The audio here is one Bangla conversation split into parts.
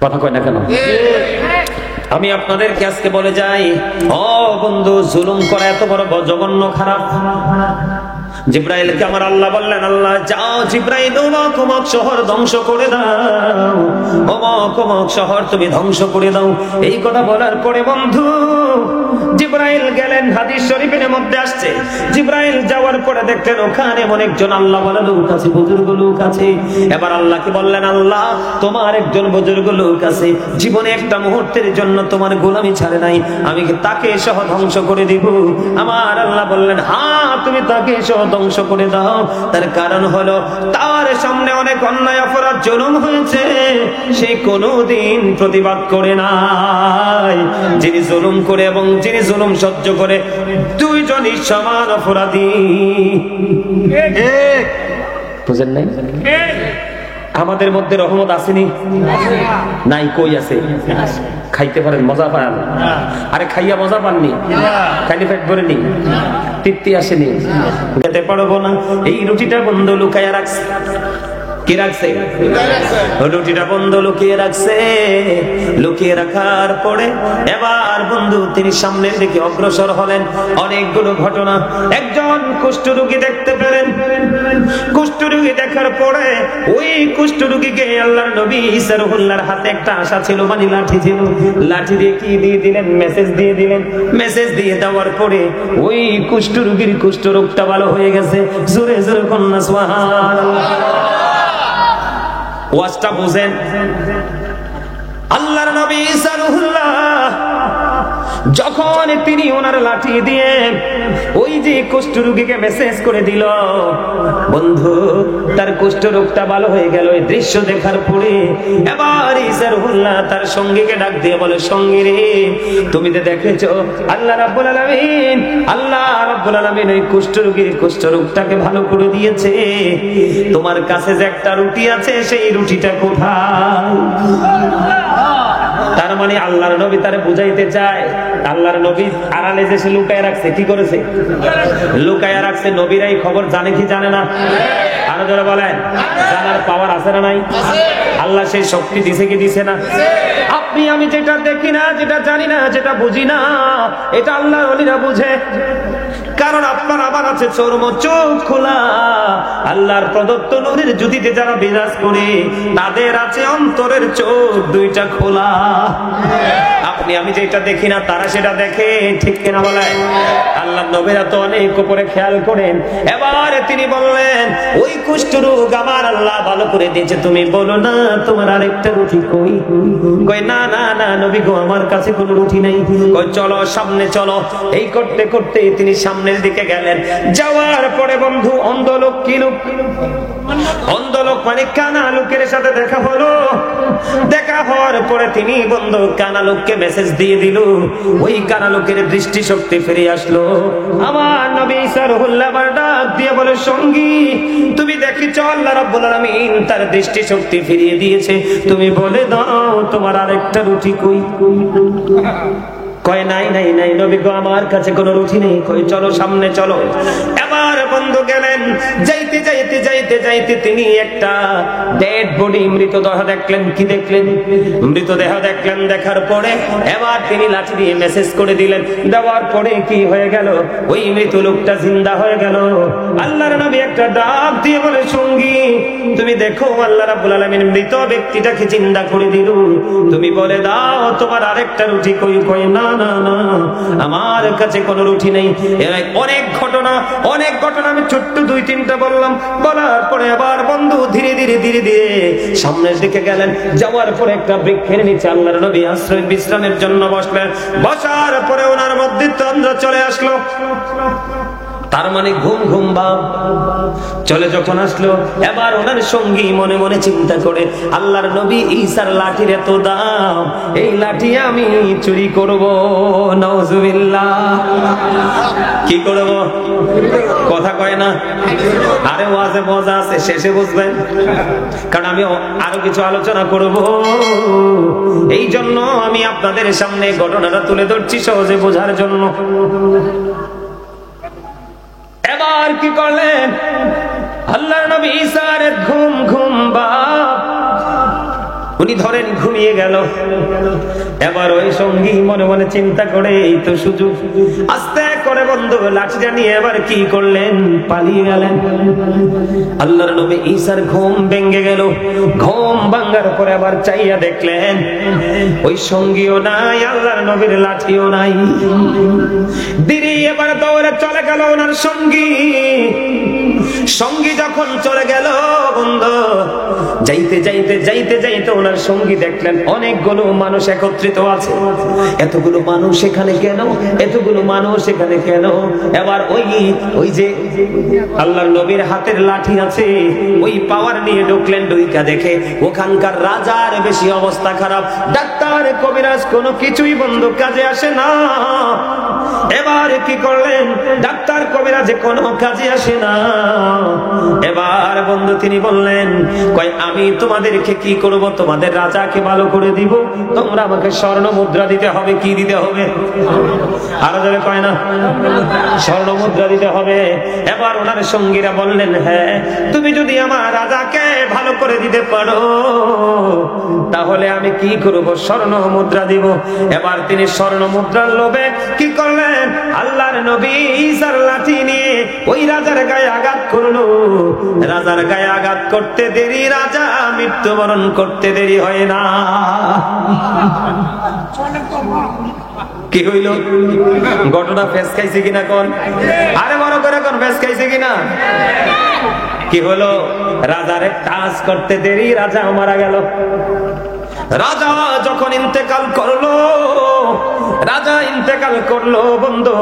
কথা কয় না কেন? আমি আপনাদেরকে আজকে বলে যাই, ও বন্ধু, জুলুম করা এত বড় জঘন্য খারাপ। জিব্রাইলকে আমার আল্লাহ বললেন, আল্লাহ যাও জিব্রাইল অমুক অমুক শহর ধ্বংস করে দাও, অমুক অমুক শহর তুমি ধ্বংস করে দাও। এই কথা বলার পরে বন্ধু জিব্রাইল গেলেন। হাদিস শরীফের মধ্যে আসছে, জিব্রাইল যাওয়ার পরে দেখলেন ওখানে অনেকজন আল্লাহ বলা লোক আছে, বুজুর্গ লোক আছে। এবার আল্লাহকে বললেন, আল্লাহ তোমার একজন বুজুর্গ লোক আছে, জীবনে একটা মুহূর্তের জন্য তোমার গোলামি ছাড়ে নাই, আমি তাকে সহ ধ্বংস করে দিব। আমার আল্লাহ বললেন, হ্যাঁ তুমি তাকে সহ ধ্বংস করে দাও। তার কারণ হলো তার সামনে অনেক অন্যায় অপরাধ জুলুম হয়েছে, সে কোনোদিন প্রতিবাদ করে নাই। যিনি জুলুম করে এবং যিনি জুলুম সহ্য করে, দুইজনই সমান অপরাধী। বুঝেন নাই? আমাদের মধ্যে রহমত আসেনি নাই? কই আছে? খাইতে পারেন, মজা পান? আরে খাইয়া মজা পাননি? খাইলে পেট ভরেনি? তৃপ্তি আসেনি? খেতে পারবো না। এই রুটিটা বন্ধ লুকাইয়া রাখছে। কি রাখছে? রুটিটা বন্ধ লুকিয়ে রাখছে। লুকিয়ে রাখার পরে এবার বন্ধু তিনি সামনের দিকে অগ্রসর হলেন। অনেকগুলো ঘটনা। একজন কুষ্ঠরোগী দেখতে পেলেন। কুষ্ঠরোগী দেখার পরে ওই কুষ্ঠরোগীকে আল্লাহর নবী ঈসা রুহুল্লাহর হাতে একটা আশা ছিল, মানে লাঠি ছিল। লাঠি দিয়ে কি দিয়ে দিলেন? মেসেজ দিয়ে দিলেন। মেসেজ দিয়ে দেওয়ার পরে ওই কুষ্ঠরোগীর কুষ্ঠরোগটা ভালো হয়ে গেছে। জোরে জোরে কন্যা সুবহানাল্লাহ। ওয়াজটা বুঝেন? আল্লাহর নবী ঈসা রুহুল্লাহ যখন তিনি ওনার লাঠি দিয়ে ওই যে কুষ্ঠরোগীকে মেসেজ করে দিল, বন্ধু তার কুষ্ঠরোগটা ভালো হয়ে গেল। এই দৃশ্য দেখার পরে এবার ঈসা রুহুল্লাহ তার সঙ্গীকে ডাক দিয়ে বলে, সঙ্গী রে, তুমি তো দেখেছো আল্লাহ রাব্বুল আলামিন ওই কুষ্ঠরোগীর কুষ্ঠরোগটাকে ভালো করে দিয়েছে। তোমার কাছে যে একটা রুটি আছে, সেই রুটিটা কোথায়? তার মানে আল্লাহর নবী তারে বুঝাইতে চায়, আল্লাহর নবী আড়ালে যে সে লুকায় রাখছে। কি করেছে? লুকায় রাখছে। নবীরাই খবর জানে কি জানে না? আরো যারা বলেন, জানার পাওয়ার আছে না নাই? আল্লাহ সেই শক্তি দিছে কি দিছে না? আপনি আমি যেটা দেখি না, যেটা জানি না, যেটা বুঝি না, এটা আল্লাহর ওলিরা বুঝে। কারণ আপনার আবার আছে চর্ম চোখ খোলা। আল্লাহর প্রদত্ত নূরের জ্যোতিতে যারা বিরাজ করে, তাদের আছে অন্তরের চোখ দুইটা খোলা। আপনি আমি যেটা দেখি না, তারা সেটা দেখে। ঠিক কিনা বলেন? আল্লাহর নবীরা তো অনেক উপরে খেয়াল করেন। এবার তিনি বললেন, ওই কুষ্ঠরোগ আমার আল্লাহ ভালো করে দিয়েছে, তুমি বলো না তোমার আরেকটা রুটি কই? কই না না না নবী গো, আমার কাছে কোনো রুটি নেই। কই চলো সামনে চলো। এই করতে করতে তিনি সামনের দিকে গেলেন। যাওয়ার পরে বন্ধু অন্ধ লোক, কি লোক? অন্ধ লোক মানে কানা লোকের সাথে দেখা হলো। দেখা হওয়ার পরে তিনি বন্ধু কানা লোককে মেসেজ দিয়ে দিল। ওই কানা লোকের দৃষ্টি শক্তি ফিরে আসলো। আমার নবী ঈসা রুহুল্লাহ ডাক দিয়ে বলে, সঙ্গী তুমি দেখেছো আল্লাহ রাব্বুল আলামিন তার দৃষ্টি শক্তি ফিরিয়ে দিয়েছে, তুমি বলে দাও তোমার আরেকটা রুটি কই? কয় নাই নাই নাই নবী গো, আমার কাছে কোনো রুটি নেই। কই চলো সামনে চলো। এবার বন্ধু গেলেন। যাইতে যাইতে যাইতে যাইতে তিনি একটা ডেড বডি, মৃতদেহ দেখলেন। কি দেখলেন? মৃতদেহ দেখলেন। দেখার পরে এবার তিনি লাঠি দিয়ে মেসেজ করে দিলেন। দেওয়ার পরে কি হয়ে গেল? ওই মৃত লোকটা জিন্দা হয়ে গেল। আল্লাহর নবী একটা ডাক দিয়ে বলে, সঙ্গী তুমি দেখো আল্লাহ রাব্বুল আলামিন মৃত ব্যক্তিটাকে জিন্দা করে দিল, তুমি বলে দাও তোমার আরেকটা রুটি কই? কই না না না আমার কাছে কোনো রুটি নেই। অনেক ঘটনা আমি ছোট্ট দুই তিনটা বললাম। বলার পরে আবার বন্ধু ধীরে ধীরে ধীরে ধীরে সামনের দিকে গেলেন। যাওয়ার পরে একটা বৃক্ষের নিচে আল্লাহর নবী আশ্রয় বিশ্রামের জন্য বসলেন। বসার পরে ওনার মধ্যে তন্দ্রা চলে আসলো। তার মানে ঘুম ঘুম ভাব চলে যখন আসলো, এবার ওনার সঙ্গী মনে মনে চিন্তা করে, আল্লাহর নবী ঈসার লাঠির এত দাম, এই লাঠি আমি চুরি করব। নাউজুবিল্লাহ। কি করব? কথা কয় না? আরে ওয়াজে মজা আছে, শেষে বুঝবেন। কারণ আমি আরো কিছু আলোচনা করব, এই জন্য আমি আপনাদের সামনে ঘটনাটা তুলে ধরছি সহজে বোঝার জন্য। এবার কি করলেন? আল্লাহর নবী ঈসার ঘুম ঘুম ভাব উনি ধরেন ঘুমিয়ে গেল। এবার ওই সঙ্গী মনে মনে চিন্তা করে এই তো সুযোগ, আস্তে করে বন্ধু লাঠিটা নিয়ে এবার কি করলেন, পালিয়ে গেলেন। আল্লাহর নবী ঈসার ঘুম ভেঙে গেল। ঘুম ভাঙার পরে আবার চাইয়া দেখলেন ওই সঙ্গীও নাই, আল্লাহর নবীর লাঠিও নাই। দিদি এবার দৌড়ে চলে গেল ওনার সঙ্গী। সঙ্গী যখন চলে গেল বন্ধু, যাইতে যাইতে যাইতে যাইতে ওনার সঙ্গী দেখলেন অনেকগুলো মানুষ একত্রিত আছে। এতগুলো মানুষ এখানে কেন, এতগুলো মানুষ এখানে কেন? এবার ওই যে আল্লাহর নবীর হাতের লাঠি আছে, ওই পাওয়ার নিয়ে ঢুকলেন। ঢুইকা দেখে ওখানকার রাজার বেশি অবস্থা খারাপ। ডাক্তার কবিরাজ কোনো কিছুই বন্ধু কাজে আসে না। এবার কি করলেন, ডাক্তার কবিরাজে কোনো কাজে আসে না। এবার বন্ধু তিনি বললেন, কয় আমি তোমাদেরকে কি করব, তোমাদের রাজাকে ভালো করে দিব, তোমরা আমাকে স্বর্ণ মুদ্রা দিতে হবে। কি দিতে হবে? আরো জোরে কয় না, স্বর্ণ মুদ্রা দিতে হবে। এবার ওনার সঙ্গীরা বললেন, হ্যাঁ তুমি যদি আমার রাজাকে ভালো করে দিতে পারো তাহলে আমি কি করব, স্বর্ণ মুদ্রা দিব। এবার তিনি স্বর্ণ মুদ্রার লোভে কি করলেন, আল্লাহর নবী ঈসার লাঠি নিয়ে ওই রাজার গায়ে আঘাত করলো। রাজার গায়ে আঘাত করতে দেরি, রাজা মৃত্যুবরণ করতে দেরি হয় না। কি হইল, ঘটনা ফেস খাইছে কিনা কোন, আরে বড় করে কোন ফেস খাইছে কিনা? কি হলো, রাজারে কাজ করতে দেরি, রাজা মারা গেল। রাজা যখন ইন্তেকাল করলো, রাজা ইন্তেকাল করলো বন্ধু।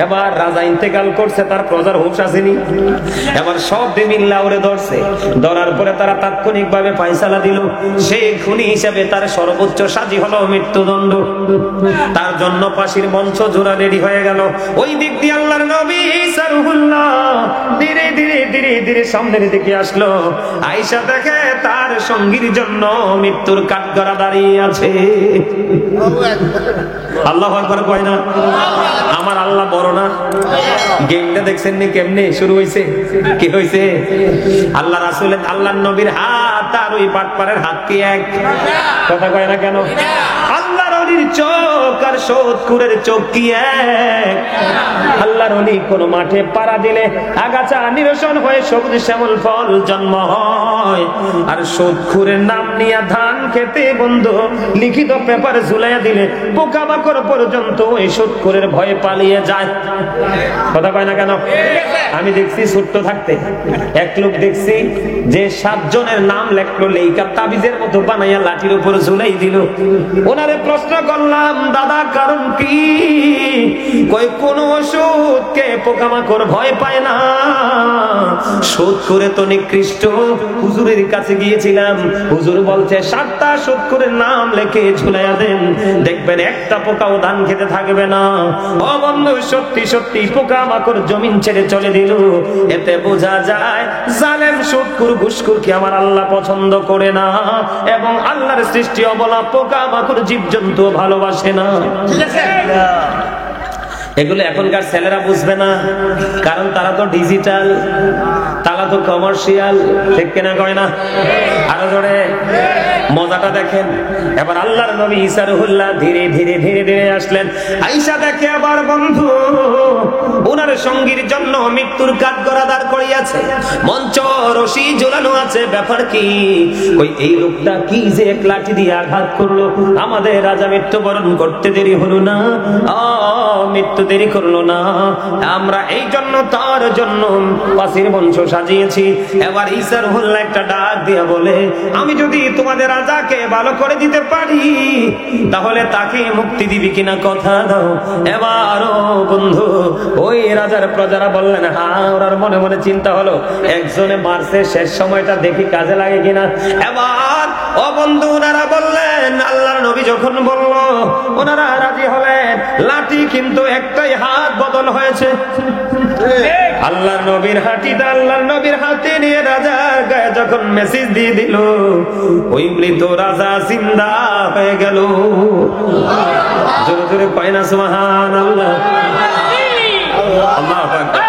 এবার রাজা ইন্তেকাল করছে, তার প্রজার হুঁশ আসেনি। এবার সব মিল্লা ওরে ধরছে। ধরার পরে তারা তাৎক্ষণিক ভাবে ফায়সালা দিল, সেই খুনি হিসেবে তার সর্বোচ্চ সাজি হলো মৃত্যুদণ্ড। তার জন্য ফাঁসির মঞ্চ জোড়া রেডি হয়ে গেল। ওই দিক দিয়ে আল্লাহর নবী ঈসা রুহুল্লাহ ধীরে ধীরে ধীরে ধীরে সামনের দিকে আসলো। আয়েশা দেখে তার সঙ্গীর জন্য মৃত্যুর কাঠগড়া দাঁড়িয়ে আছে। আল্লাহু আকবার কয় না? আমার আল্লাহ বড় না? গেমটা দেখছেন নি কেমনে শুরু হইছে? কি হইছে? আল্লাহ রাসূলের, আল্লাহর নবীর হাত আর ওই বাটপারের হাত কি এক? কথা কয় না কেন? আল্লাহর ওলির চোখ আর সুদখোরের চোখ কি এক? আল্লাহর ওলি কোন মাঠে পাড়া দিলে আগাছা নিরসন হয়ে সবুজ শ্যামল ফল জন্ম হয়, আর সুদখোরের নাম নিয়ে ধান খেতে বন্ধু লিখিত পেপার ঝুলাইয়া দিলে পোকামাকড় পর্যন্ত ওই সুদখোরের ভয়ে পালিয়ে যায়। কথা কয় না কেন? আমি দেখছি ছোট্ট থাকতে এক লোক দেখছি যে 7 জনের নাম লেখলো, লেখা তাবিজের মতো বানাইয়া লাঠির উপর ঝুলাই দিল। ওনারে প্রশ্ন করলাম, দাদা কারণ কি? কই কোন ওষুধকে পোকামাকড় ভয় পায় না, সুদখোরে তো নিকৃষ্ট। হুজুরের কাছে গিয়েছিলাম, হুজুর বলছে 7টা সুদখোরের নাম লিখে ঝুলাইয়া দেন, দেখবেন একটা পোকাও ধান খেতে থাকবে না। ও বন্ধু, সত্যি সত্যি পোকামাকড় জমিন ছেড়ে চলে দিল। এতে বোঝা যায় জালেম সুদখোর ঘুষখোরকে আমার আল্লাহ পছন্দ করে না, এবং আল্লাহর সৃষ্টি অবলা পোকামাকড় জীবজন্তু ভালোবাসে না। ঠিক আছে? এগুলো এখনকার ছেলেরা বুঝবে না, কারণ তারা তো ডিজিটাল, তারা তো কমার্শিয়াল। ঠিক কিনা কয় না? আরো জোরে মজাটা দেখেন। এবার আল্লাহর নবী ঈসা রুহুল্লাহ ধীরে ধীরে ধীরে ধীরে আসলেন। আয়েশা দেখে আবার বন্ধু ওনার সঙ্গীর জন্য মৃত্যুর কাঠগড়া দাঁড় করিয়াছে, মঞ্চ রশি ঝুলানো আছে। ব্যাপার কি? ওই এই লোকটা কি যে এক লাঠি দিয়ে আঘাত করলো, আমাদের রাজা মৃত্যুবরণ করতে দেরি হলো না, মৃত্যু দেরি করলো না, আমরা এই জন্য তার জন্য ফাঁসির মঞ্চ সাজিয়েছি। এবার ঈসা রুহুল্লাহ একটা ডাক দিয়া বলে, আমি যদি তোমাদের রাজাকে ভালো করে দিতে পারি তাহলে তাকে মুক্তি দিবি কিনা, কথা দাও। এবারও বন্ধু ওই রাজার প্রজারা বললেন হ্যাঁ। ওনার মনে মনে চিন্তা হলো, একজনে মারছে, শেষ সময়টা দেখি কাজে লাগে কিনা। এবার ও বন্ধু ওনারা বললেন, আল্লাহর নবী যখন বলল ওনারা রাজি হলেন। লাঠি কিন্তু একটাই, হাত বদল হয়েছে। আল্লাহর নবীর হাঁটিটা আল্লাহর নবীর হাতে নিয়ে রাজার গায়ে যখন মেসেজ দিয়ে দিল, ওই মৃত রাজা জিন্দা হয়ে গেল। জোরে জোরে কয় না সুবহানাল্লাহ। আল্লাহু আকবার।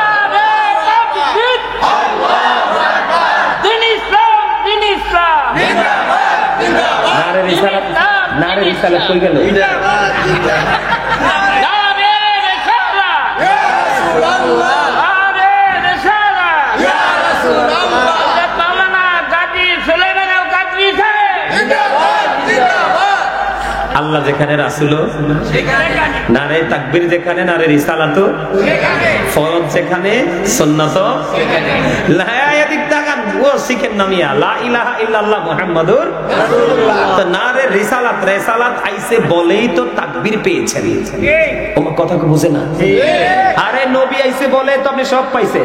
নারে রিসালাত কই গেল? আল্লাহ যেখানে রাসূল নারে তাকবীর যেখানে নারে রিসালাত ফরজ যেখানে সুন্নাত লা শিখেন নামিয়া লা ইলাহা ইল্লাল্লাহ মুহাম্মাদুর রাসূলুল্লাহ। তো নারে রিসালাত রিসালাত আইছে বলেই তো তাকবীর পেয়েছেন। ওমা কথা কো বুঝে না? আরে নবী আইছে বলে তো আপনি সব পাইছে।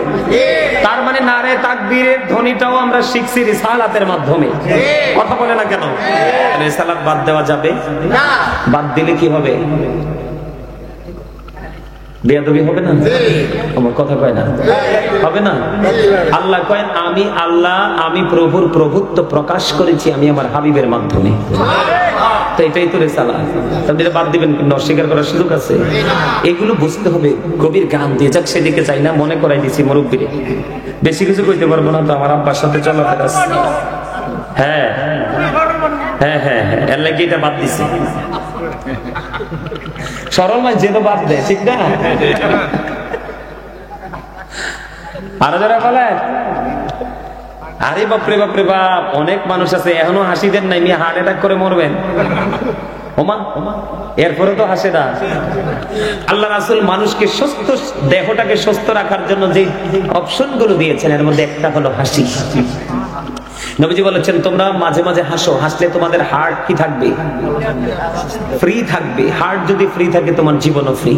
তার মানে নারে তাকবীরের ধ্বনিটাও আমরা শিখছি রিসালাতের মাধ্যমে। কথা বলে না কেন? রিসালাত বাদ দেওয়া যাবে না। বাদ দিলে কি হবে? বেয়াদবি হবে না? আমার কথা কয় না? হবে না? আল্লাহ কয় আমি আল্লাহ, আমি প্রভুর প্রভুত্ব প্রকাশ করেছি আমি আমার হাবিবের মাধ্যমে। তো এটাই তো রিসালাত। আপনি এটা বাদ দিবেন, কিন্তু অস্বীকার করার সুযোগ আছে? এগুলো বুঝতে হবে। কবির গান দিয়ে যাক, সেদিকে চাই না, মনে করাই দিছি মুরব্বীরে। বেশি কিছু কইতে পারবো না তো, আমার আব্বার সাথে চলাফেরা। হ্যাঁ হ্যাঁ হ্যাঁ হ্যাঁ, এর লাগে এটা বাদ দিছি। সরল মাস যে তো বাদ দেয়, ঠিক না? আরো যারা বলেন আরে বাপরে বাপরে বাপ, অনেক মানুষ আছে এখনো হাসি দেন নাই, হার্ট অ্যাটাক করে মরবেন। ওমা এরপরে তো হাসে না। আল্লাহ রাসূল মানুষকে সুস্থ, দেহটাকে সুস্থ রাখার জন্য যে অপশন গুলো দিয়েছেন এর মধ্যে একটা হলো হাসি। নবীজি বলেছেন তোমরা মাঝে মাঝে হাসো, হাসলে তোমাদের হার্ট কি থাকবে? ফ্রি থাকবে। হার্ট যদি ফ্রি থাকে তোমার জীবনও ফ্রি।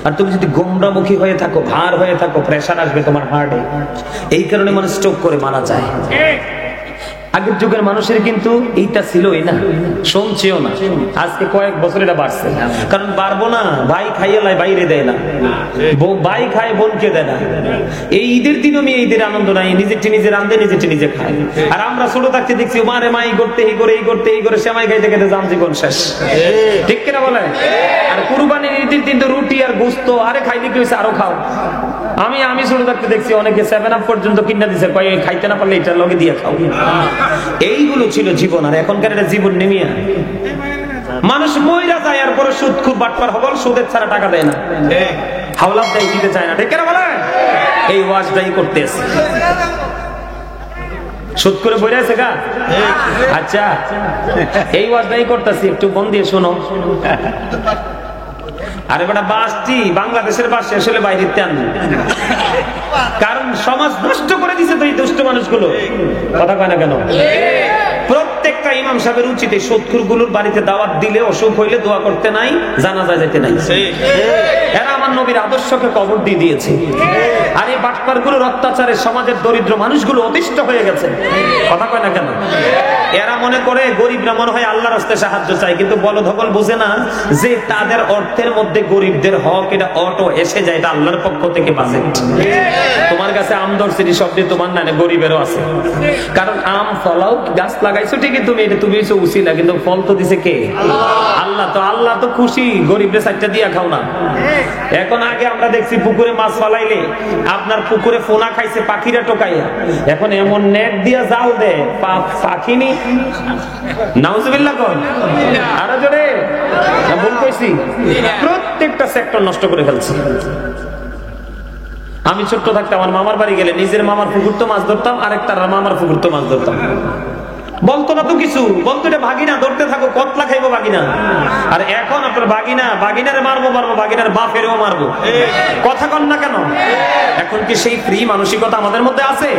আর তুমি যদি গোমরামুখী হয়ে থাকো, ভার হয়ে থাকো, প্রেসার আসবে তোমার হার্টে। এই কারণে মানুষ স্ট্রোক করে মারা যায়। আগের যুগের মানুষের কিন্তু এইটা ছিলই না, শুনছেও না। আজকে কয়েক বছর এটা বাড়ছে। কারণ পারবো না, ভাই খাইয়ে লাই বাইরে দেয় না, ভাই খায় বোনকে দেয় না। এই ঈদের দিনও আমি ঈদের আনন্দ নাই, নিজেরটি নিজে রান্ধে নিজেরটি নিজে খায়। আর আমরা ছোট থাকতে দেখছি মারে মাই করতে এই করে এই করতে এই করে সেমাই খাইতে খেতে জাম জীবন শেষ। ঠিক কিনা বলে? আর কুরবানির ঈদের দিন তো রুটি আর গোস্ত, আরে খাইলে কি হয়েছে আরো খাও। আমি ছোট থাকতে দেখছি অনেকে 7 আপ পর্যন্ত কিনা দিছে, কয় খাইতে না পারলে এটা লগে দিয়ে খাও। এইগুলো ছিল জীবন। আর এখনকার এটা জীবন নেমিয়া মানুষ মইরা যায়, আর পরে সুদ খুব বাটপার হবল, সুদের ছাড়া টাকা দেয় না, হাওলাত দেয়, দিতে চায় না। ঠিক কেন বলে? এই ওয়াজটাই করতেছে, সুদ করে বইরা আছে গা। আচ্ছা এই ওয়াজটাই করতেছি, একটু মন দিয়ে শোনো। আরে বেটা বাসটি বাংলাদেশের বাস আসলে বাইরে তেন, কারণ সমাজ নষ্ট করে দিছে তো এই দুষ্ট মানুষগুলো। কথা কয় না কেন? প্রত্যেকটা ইমাম সাহেবের উচিত এই সুদখোরগুলোর বাড়িতে দাওয়াত দিলে, অসুখ হইলে দোয়া করতে নাই, জানাজা যেতে নাই। এরা আমার নবীর আদর্শকে কবর দিয়ে দিয়েছে। আর এই বাটপারগুলোর অত্যাচারে সমাজের দরিদ্র মানুষগুলো অতিষ্ঠ হয়ে গেছে। কথা কয় না কেন? এরা মনে করে গরিবরা মনে হয় আল্লাহর রাস্তায় সাহায্য চায়, কিন্তু বলধবল বুঝে না যে তাদের অর্থের মধ্যে গরিবদের হক এটা অটো এসে যায়, এটা আল্লাহর পক্ষ থেকে বাজেট। তোমার কাছে আম ধরছিলি শব্দে তোমার না, গরিবেরও আছে। কারণ আম ফলাও গাছ লাগাইছো ঠিকই, তুমি এটা তুমি উচিলা, কিন্তু ফল তো দিছে কে? আল্লাহ। তো আল্লাহ তো খুশি, গরিবদের সাইডটা দিয়া খাও না। এখন আগে আমরা দেখছি পুকুরে মাছ ফলাইলে আপনার পুকুরে ফোনা খাইছে পাখিরা টোকাইয়া, এখন এমন নেট দিয়া জাল দেয় পাখিনি। নাউজুবিল্লাহ কোন? আরো জোরে ভুল কইছি? প্রত্যেকটা সেক্টর নষ্ট করে ফেলছে। আমি ছোট্ট থাকতে আমার মামার বাড়ি গেলে নিজের মামার পুকুর তো মাছ ধরতাম, আরেকটা মামার পুকুর তো মাছ ধরতাম। বলতো না তো কিছু, বলতো এটা ভাগিনা, ধরতে থাকো, কতলা খাইবো ভাগিনা। আর এখন আপনার ভাগিনারে মারবো, ভাগিনার বাপেরও মারবো। কথা কন না কেন? এখন কি সেই ফ্রি মানসিকতা আমাদের মধ্যে আছে?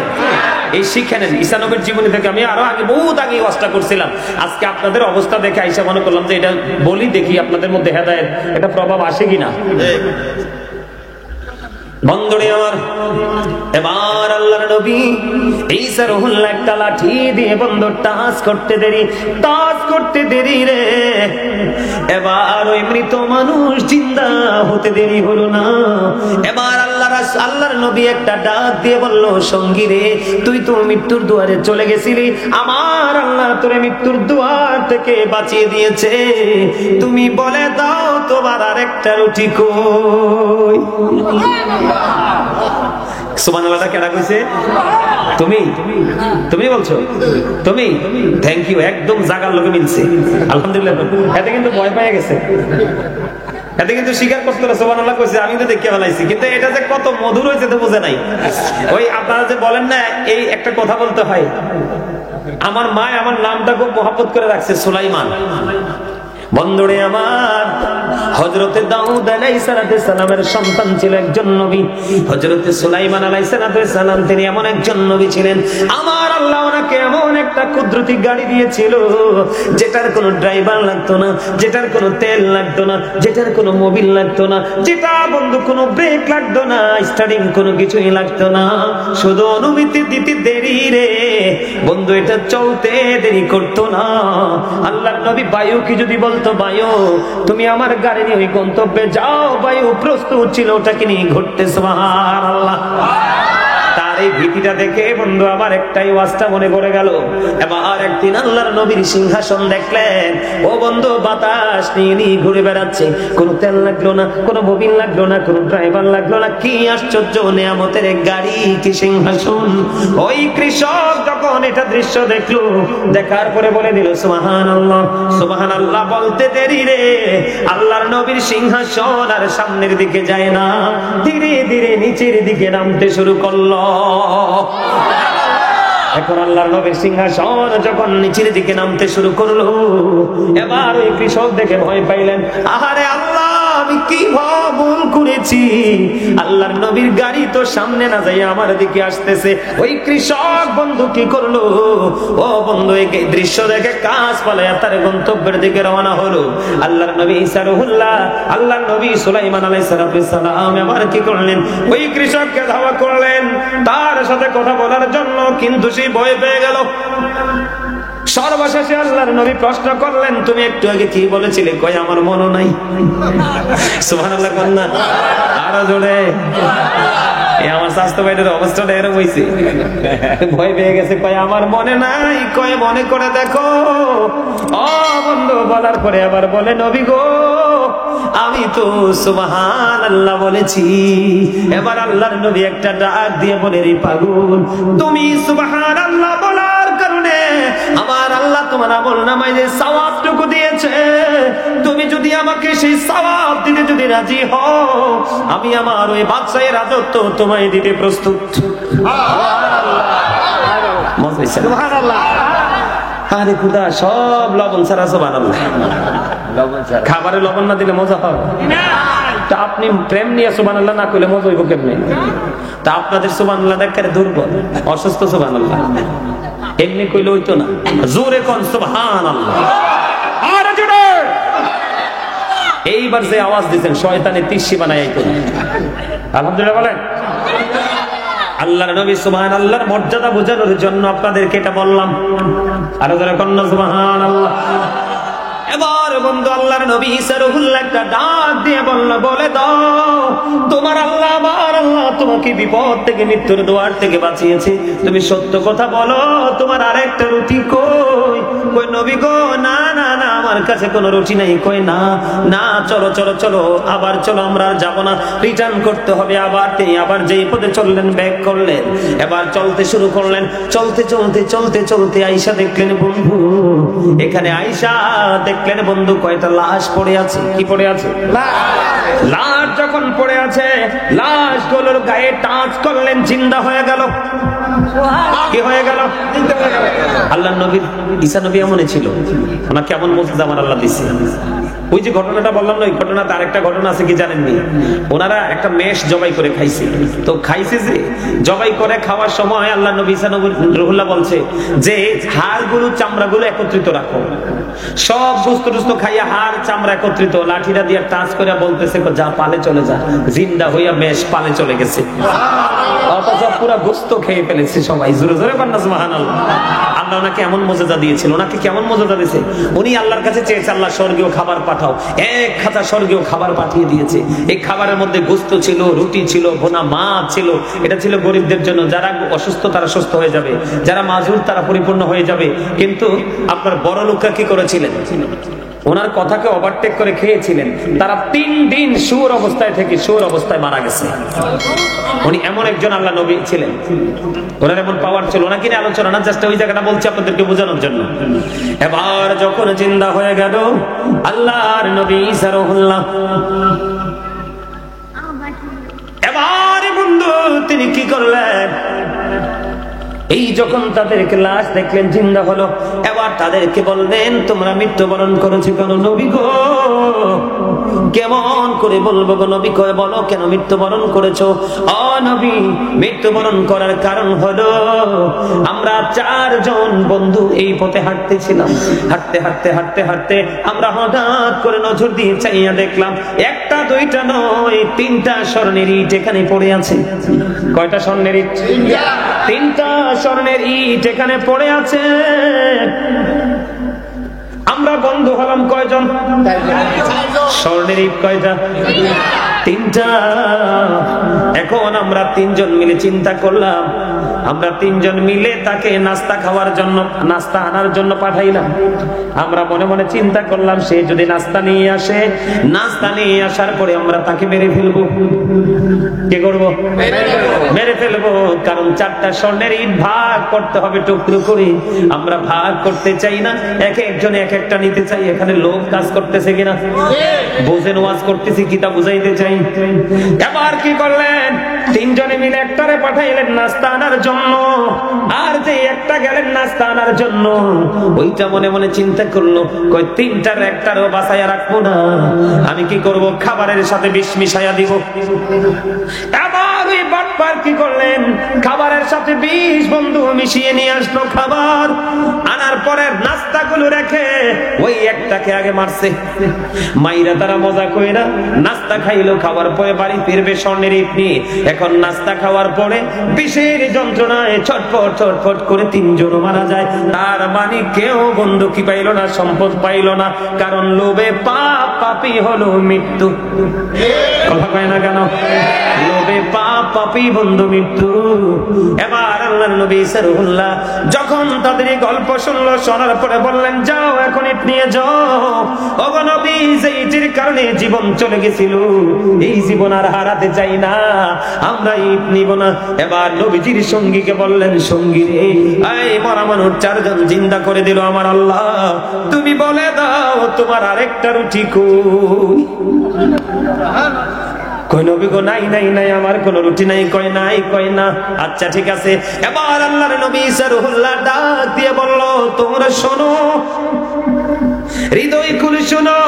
এই শিক্ষা নেন ঈসানবীর জীবনী থেকে। আমি আরো আগে বহুত আগে ওয়াজটা করছিলাম। আজকে আপনাদের অবস্থা দেখে আইসা মনে করলাম যে এটা বলি, দেখি আপনাদের মধ্যে হেদায়েত এটা প্রভাব আসে কিনা। বন্ধুরে আমার, এবার আল্লাহর নবী ঈসা রুহুল্লাহ একটা লাঠি দিয়ে বন্ধু টাচ করতে দেরি রে। এবার ওই মৃত মানুষ জিন্দা হতে দেরি হলো না। এবার আল্লাহর নবী একটা ডাক দিয়ে বলল, সঙ্গী রে, তুই তো মৃত্যুর দুয়ারে চলে গেছিলি, আমার আল্লাহ তোরে মৃত্যুর দুয়ার থেকে বাঁচিয়ে দিয়েছে। তুমি বলে দাও তোমার আর একটা রুটি কই? সুবহানাল্লাহটা কেডা কইছে? তুমি তুমি বলছো? তুমি থ্যাংক ইউ, একদম জাগার লোকে মিলছে আলহামদুলিল্লাহ। এতে কিন্তু ভয় পেয়ে গেছে, এতে কিন্তু স্বীকার করতে হবে সুবহানাল্লাহ কইছে, আমি তো দেখে ফেলাইছি, কিন্তু এটা যে কত মধুর হয়েছে তো বোঝে নাই। ওই আপনারা যে বলেন না, এই একটা কথা বলতে হয়, আমার মা আমার নামটা খুব মহব্বত করে রাখছে সুলাইমান। বন্ধুরে আমার, হযরতে দাউদ আলাইহিস সালামের সন্তান ছিল একজন নবী, হযরতে সুলাইমান আলাইহিস সালাম, তিনি এমন একজন নবী ছিলেন, আমার আল্লাহ ওনাকে এমন একটা কুদরতি গাড়ি দিয়েছিল যেটার কোনো ড্রাইভার লাগতো না, যেটার কোনো তেল লাগতো না, যেটার কোনো মোবিল লাগতো না, যেটা বন্ধু কোনো ব্রেক লাগতো না, স্টার্টিং কোনো কিছুই লাগতো না, শুধু অনুমতি দিতে দেরি রে বন্ধু, এটা চলতে দেরি করতো না। আল্লাহর নবী বায়ুকে যদি বলতো, বায়ু তুমি আমার গাড়ি নিয়ে ওই গন্তব্যে যাও, বায়ু প্রস্তুত ছিল ওটাকে নিয়ে ঘুরতে। সুবহানাল্লাহ। তার এই ভীতিটা দেখে বন্ধু আমার একটাই ওয়াজটা মনে পড়ে গেল। এবার একদিন আল্লাহর নবীর সিংহাসন দেখলেন, ও বন্ধু বাতাস নিয়ে নিয়ে ঘুরে বেড়াচ্ছে, কোনো তেল লাগলো না, কোনো মোবিল লাগলো না, কোনো ড্রাইভার লাগলো না, কি আশ্চর্য নেয়ামতের এক গাড়ি, কি সিংহাসন। ওই কৃষক যখন এটা দৃশ্য দেখলো, দেখার পরে বলে দিল সুবহানাল্লাহ, সুবহানাল্লাহ। বলতে দেরি রে, আল্লাহর নবীর সিংহাসন আর সামনের দিকে যায় না, ধীরে ধীরে নিচের দিকে নামতে শুরু করলো। এখন আল্লাহর নবীর সিংহাসন যখন নিচের দিকে নামতে শুরু করলো, এবার ওই কৃষক দেখে ভয় পাইলেন, আহারে আল্লাহ আমি কি ভুল করেছি, আল্লাহর নবীর গাড়ি তো সামনে না যাই আমার দিকে আসতেছে। ওই কৃষক বন্ধু কি করলো, ও বন্ধু এই দৃশ্য দেখে কাজ পালায়া তার গন্তব্যের দিকে রওনা হলো। আল্লাহর নবী ঈসা রুহুল্লাহ, আল্লাহর নবী সুলাইমান আলাইহিস সালাম এবার কি করলেন, ওই কৃষককে ধাওয়া করলেন তার সাথে কথা বলার জন্য, কিন্তু সে ভয় পেয়ে গেল। সর্বশেষে আল্লাহর নবী প্রশ্ন করলেন, তুমি একটু আগে কি বলেছিলে? কয় আমার মনে নাই। সুবহানাল্লাহ কন্যা আরো জোরে। আমার স্বাস্থ্য ভাইদের অবস্থাটা এরকম হয়েছে, ভয় পেয়ে গেছে, কয় আমার মনে নাই। কয় মনে করে দেখো। ও বন্ধু বলার পরে আবার বলে, নবী গো আমি তো সুবহানাল্লাহ বলেছি। এবার আল্লাহর নবী একটা ডাক দিয়ে বলে, রে পাগল, তুমি সুবহানাল্লাহ বলার কারণে আমার আল্লাহ তোমার আমলনামায় যে সওয়াবটুকু দিয়েছে, তুমি যদি আমাকে সেই সওয়াব দিতে যদি রাজি হও, আমি আমার ওই বাদশাহের রাজত্ব তোমায় দিতে প্রস্তুত। সুবহানাল্লাহ। আরে খুদা, সব লবণ ছাড়া। সুবহানাল্লাহ। খাবারে লবণ না দিলে মজা হয় না। তা আপনি প্রেম নিয়ে সুবহানাল্লাহ না কইলে মজা হইব কেমনে? তা আপনাদের সুবহানাল্লাহ দেখে দুর্বল, অসুস্থ। সুবহানাল্লাহ এমনি কইলে হইতো না, জোরে কোন সুবহানাল্লাহ। আর জোরে। এইবার যে আওয়াজ দিবেন শয়তানে তিসি বানায় আইতো না। আলহামদুলিল্লাহ বলেন। আল্লাহর নবী সুবহানাল্লাহর মর্যাদা বোঝানোর জন্য আপনাদেরকে এটা বললাম। আর যারা কন্যা সুবহানাল্লাহ। এবার বন্ধু আল্লাহর নবী ঈসা রুহুল্লাহ একটা ডাক দিয়ে বলল, বলে দাও তোমার আল্লাহ, আমার আল্লাহ তোমাকে বিপদ থেকে, মৃত্যুর দুয়ার থেকে বাঁচিয়েছে, তুমি সত্য কথা বলো, তোমার আরেকটা রুটি কই? কই নবী গো, না না না আমার কাছে কোনো রুটি নাই। কই না না, চলো চলো চলো, আবার চলো, আমরা আর যাবো না, রিটার্ন করতে হবে। আবার তিনি আবার যেই পথে চললেন ব্যাক করলেন, এবার চলতে শুরু করলেন। চলতে চলতে চলতে চলতে আয়েশা দেখলেন বন্ধু, এখানে আয়েশা দেখলেন বন্ধু কয়টা লাশ পড়ে আছে। কি পড়ে আছে? লাশ যখন পড়ে আছে, লাশগুলোর গায়ে টাচ করলেন, জিন্দা হয়ে গেল। কি হয়ে গেল? আল্লাহর নবী ঈসা নবী এমনই ছিল, ওনার কেমন মুজিজা আমার আল্লাহ দিয়েছে। ওই যে ঘটনাটা বললাম না, ওই ঘটনাতে আরেকটা ঘটনা আছে, কি জানেননি? ওনারা একটা মেষ জবাই করে খাইছে। তো খাইছে যে জবাই করে খাওয়ার সময় আল্লাহ নবী ঈসা নবী রুহুল্লাহ বলছে যে হাড়গুলো চামড়াগুলো একত্রিত রাখো। সব গোস্ত টুস্ত খাইয়া হাড় চামড়া একত্রিত, লাঠিটা দিয়ে টাচ করে বলতেছে, যা পালে চলে যা। জিন্দা হইয়া মেষ পালে চলে গেছে, অথচ পুরা গোস্ত খেয়ে ফেলেছে সবাই। জোরে জোরে বান্না সুবহানাল্লাহ। আল্লাহ ওনাকে এমন মর্যাদা দিয়েছিল। ওনাকে কেমন মর্যাদা দিয়েছে? উনি আল্লাহর কাছে চেয়েছে, আল্লাহ স্বর্গীয় খাবার পাঠাও। এক খাতা স্বর্গীয় খাবার পাঠিয়ে দিয়েছে। এই খাবারের মধ্যে গোস্ত ছিল, রুটি ছিল, ভুনা মাছ ছিল। এটা ছিল গরিবদের জন্য, যারা অসুস্থ তারা সুস্থ হয়ে যাবে, যারা মাজুর তারা পরিপূর্ণ হয়ে যাবে। কিন্তু আপনার বড় লোকরা কি করেছিলেন? ওনার কথাকে ওভারটেক করে খেয়েছিলেন। তারা 3 দিন সুর অবস্থায় থেকে সুর অবস্থায় মারা গেছে। উনি এমন একজন আল্লাহ নবী ছিলেন, ওনার এমন পাওয়ার ছিল। ওনাকে নিয়ে আলোচনা না, জাস্ট ওই জায়গাটা বলছি আপনাদেরকে বোঝানোর জন্য। এবার যখন জিন্দা হয়ে গেল আল্লাহর নবী ঈসা রূহুল্লাহ, এবার বন্ধু তিনি কি করলেন, এই যখন তাদেরকে লাশ দেখলেন জিন্দা হলো, এবার তাদেরকে বললেন তোমরা মৃত্যুবরণ করেছো কেন নবী গো? কেমন করে বলবো গো নবী, কয়ে বলো কেন মৃত্যুবরণ করেছো? ও নবী, মৃত্যুবরণ করার কারণ হলো আমরা 4 জন বন্ধু এই পথে হাঁটতেছিলাম, হাঁটতে হাঁটতে হাঁটতে হাঁটতে আমরা হঠাৎ করে নজর দিয়ে চাইয়া দেখলাম একটা দুইটা নয় 3টা স্বর্ণের ইট এখানে পড়ে আছে। কয়টা স্বর্ণের ইট? 3টা স্বর্ণের ইট এখানে পড়ে আছে। আমরা বন্ধু হলাম কয়জন? স্বর্ণের ইট কয়টা? 3টা। এখন আমরা 3 জন মিলে চিন্তা করলাম, আমরা 3 জন মিলে তাকে নাস্তা খাওয়ার জন্য, নাস্তা আনার জন্য পাঠাইলাম। আমরা মনে মনে চিন্তা করলাম সে যদি নাস্তা নিয়ে আসে, নাস্তা নিয়ে আসার পরে আমরা তাকে মেরে ফেলবো। কি করবো? মেরে ফেলবো। কারণ 4টা স্বর্ণের ইট ভাগ করতে হবে টুকরো করে, আমরা ভাগ করতে চাই না, এক একজনে এক একটা নিতে চাই। এখানে লোক কাজ করতেছে কিনা বুঝেন, ওয়াজ করতেছি কিতা বুঝাইতে চাই। এবার কি করলেন, 3 জনে মিলে একটারে পাঠাইলেন নাস্তা আনার জন্য, আর যে একটা গেলেন নাস্তা আনার জন্য ওইটা মনে মনে চিন্তা করলো কই 3টার একটারও বাঁচাইয়া রাখবো না, আমি কি করব, খাবারের সাথে বিষ মিশাইয়া দিব। এবার ওই বাটপার কি করলেন, খাবারের সাথে বিষ বন্ধু মিশিয়ে নিয়ে আসলো। খাবার আনার পরে নাস্তাগুলো রেখে ওই একটাকে আগে মারছে। মাইরা তারা মজা কইরা নাস্তা খাইলো, খাওয়ার পরে বাড়ি ফিরবে স্বর্ণের ইট নিয়ে। এখন নাস্তা খাওয়ার পরে বিষের যন্ত্রণায় ছটফট ছটফট করে 3 জন মারা যায়। তার মানে কেউ বন্ধু কি পাইল না, সম্পদ পাইল না, কারণ লোভে পাপ, পাপী হলো মৃত্যু। কথা কয় না কেন? লোভে পাপ, পাপী বন্ধু মৃত্যু। এবার আল্লাহর নবী ঈসা রূহুল্লাহ যখন তাদের এই গল্প শুনলো, শোনার পরে বললেন যাও এখন ইট নিয়ে যাও। ওগো নবী, যে ইটের কারণে জীবন চলে গেছিল এই জীবন আর হারাতে চাই না, আমরা ইট নিব না। এবার নবীজির সঙ্গীকে বললেন সঙ্গী রে, এই মরা মানুষ 4 জন জিন্দা করে দিল আমার আল্লাহ, তুমি বলে দাও তোমার আরেকটা রুটি কই? কই নবী গো, নাই নাই নাই, আমার কোন রুটি নাই। কয় নাই, কয় না। আচ্ছা ঠিক আছে। এবার আল্লাহর নবী ঈসা রূহুল্লাহ ডাক দিয়ে বলল তোমরা শোনো, হৃদয় খুলে শোনো,